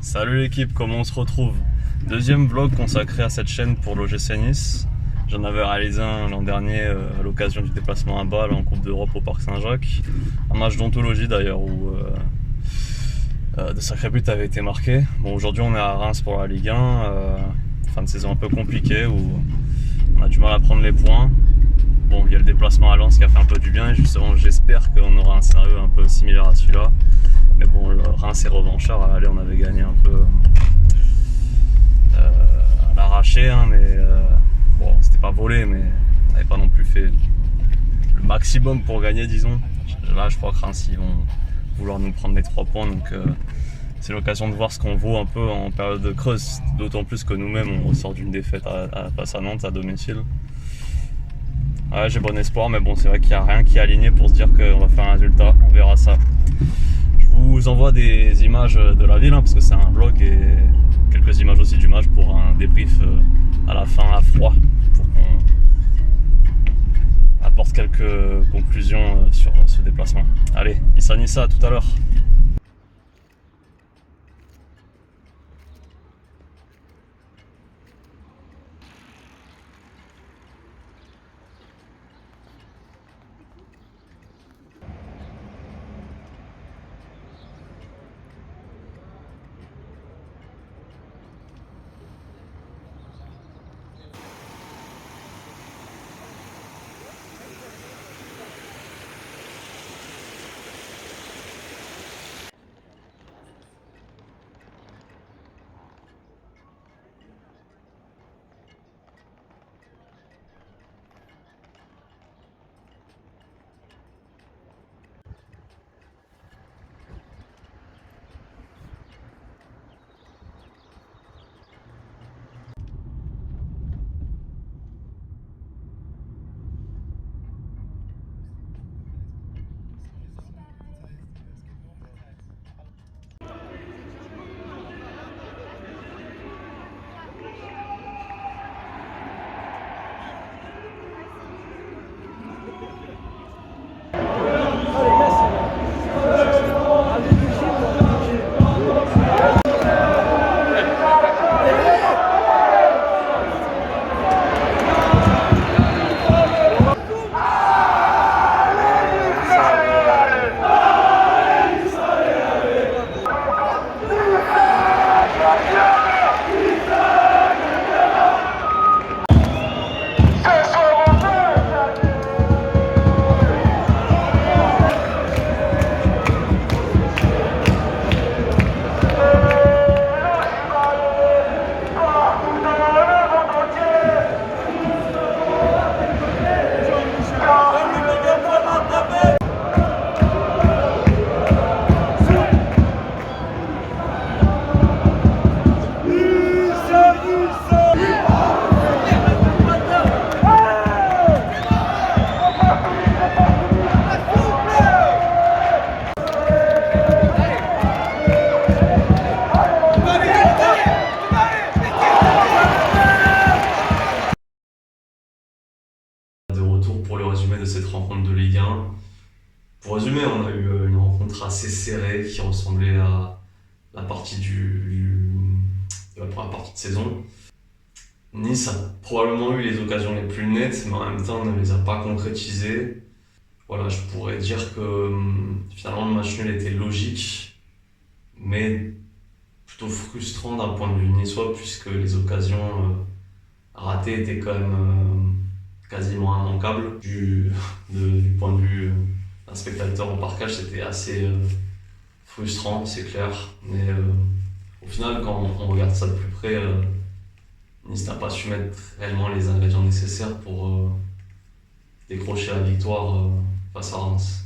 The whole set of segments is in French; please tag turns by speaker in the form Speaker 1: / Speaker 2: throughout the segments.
Speaker 1: Salut l'équipe, comment on se retrouve? Deuxième vlog consacré à cette chaîne pour l'OGC Nice. J'en avais réalisé un l'an dernier à l'occasion du déplacement à Bâle en Coupe d'Europe au Parc Saint-Jacques. Un match d'anthologie d'ailleurs où de sacrés buts avaient été marqués. Bon, aujourd'hui on est à Reims pour la Ligue 1, fin de saison un peu compliquée où on a du mal à prendre les points. Bon, il y a le déplacement à Lens qui a fait un peu du bien et justement j'espère qu'on aura un scénario un peu similaire à celui-là. Mais bon, Reims est revanchard, allez, on avait gagné un peu à l'arraché, hein, mais bon, c'était pas volé, mais on n'avait pas non plus fait le maximum pour gagner, disons. Là, je crois que Reims, ils vont vouloir nous prendre les 3 points, donc c'est l'occasion de voir ce qu'on vaut un peu en période de creuse, d'autant plus que nous-mêmes, on ressort d'une défaite face à Nantes à domicile. Ouais, j'ai bon espoir, mais bon, c'est vrai qu'il n'y a rien qui est aligné pour se dire qu'on va faire un résultat, on verra ça. Je vous envoie des images de la ville, hein, parce que c'est un vlog, et quelques images aussi du match pour un débrief à la fin à froid, pour qu'on apporte quelques conclusions sur ce déplacement. Allez, Issa Nissa, à tout à l'heure. De retour pour le résumé de cette rencontre de Ligue 1. Pour résumer, on a eu une rencontre assez serrée qui ressemblait à la partie de la première partie de saison. Nice a probablement eu les occasions les plus nettes, mais en même temps ne les a pas concrétisées. Voilà, je pourrais dire que finalement le match nul était logique, mais plutôt frustrant d'un point de vue niçois, puisque les occasions ratées étaient quand même quasiment immanquables. Du point de vue d'un spectateur en parkage, c'était assez frustrant, c'est clair, mais au final, quand on regarde ça de plus près, Nice n'a pas su mettre réellement les ingrédients nécessaires pour décrocher la victoire face à Reims.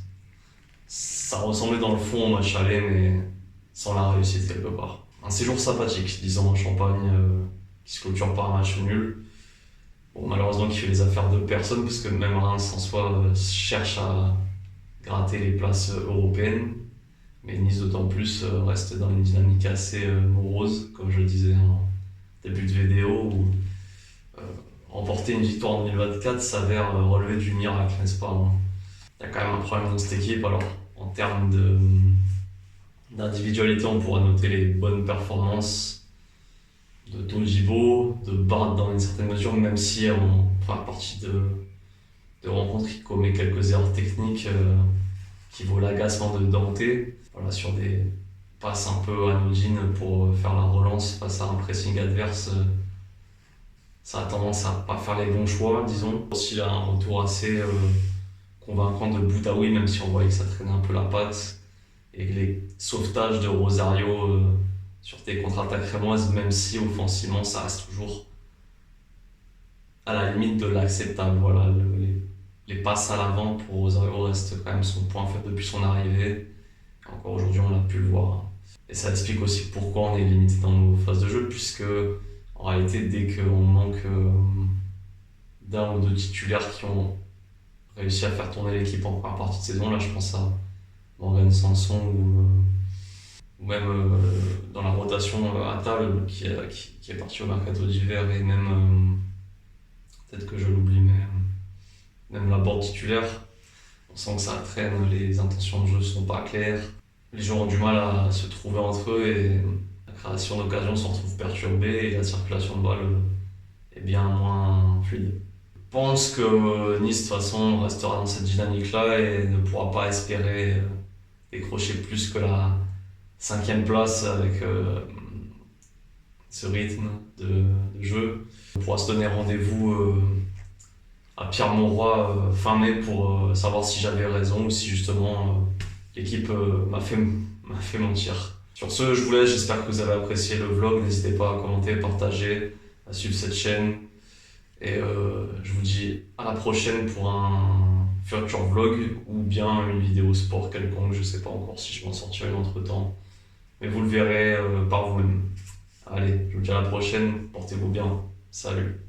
Speaker 1: Ça ressemblait dans le fond au match aller, mais sans la réussite quelque part. Un séjour sympathique, disons, en Champagne, qui se clôture par un match nul. Bon, malheureusement, qui fait les affaires de personne, puisque même Reims en soi cherche à gratter les places européennes. Mais Nice, d'autant plus, reste dans une dynamique assez morose, comme je le disais en début de vidéo, où remporter une victoire en 2024 s'avère relever du miracle, n'est-ce pas? Il y a quand même un problème dans cette équipe. Alors, en termes d'individualité, on pourra noter les bonnes performances de Todibo, de Bard dans une certaine mesure, même si en première partie de rencontre, il commet quelques erreurs techniques qui vaut l'agacement de Dante. Voilà, sur des passes un peu anodines pour faire la relance face à un pressing adverse, ça a tendance à pas faire les bons choix, disons. Aussi, il a un retour assez convaincant de Boudaoui, même si on voyait que ça traînait un peu la patte. Et les sauvetages de Rosario sur tes contre-attaques rémoises, même si offensivement ça reste toujours à la limite de l'acceptable. Voilà, les passes à l'avant pour Rosario restent quand même son point faible depuis son arrivée. Et encore aujourd'hui, on a pu le voir. Et ça explique aussi pourquoi on est limité dans nos phases de jeu, puisque en réalité, dès qu'on manque d'un ou deux titulaires qui ont réussi à faire tourner l'équipe en première partie de saison, là je pense à Morgan Sanson ou même dans la rotation Attal qui est parti au mercato d'hiver, et même peut-être que je l'oublie, mais même la board titulaire, on sent que ça traîne, les intentions de jeu sont pas claires, les joueurs ont du mal à se trouver entre eux et la création d'occasions se retrouve perturbée et la circulation de balles est bien moins fluide. Je pense que Nice de toute façon restera dans cette dynamique-là et ne pourra pas espérer décrocher plus que la 5e place avec ce rythme de jeu. On pourra se donner rendez-vous à Pierre Mauroy fin mai pour savoir si j'avais raison ou si justement l'équipe m'a fait mentir. Sur ce, je vous laisse, j'espère que vous avez apprécié le vlog. N'hésitez pas à commenter, partager, à suivre cette chaîne. Et je vous dis à la prochaine pour un futur vlog ou bien une vidéo sport quelconque. Je sais pas encore si je m'en sortirai une entre temps. Mais vous le verrez par vous-même. Allez, je vous dis à la prochaine. Portez-vous bien. Salut.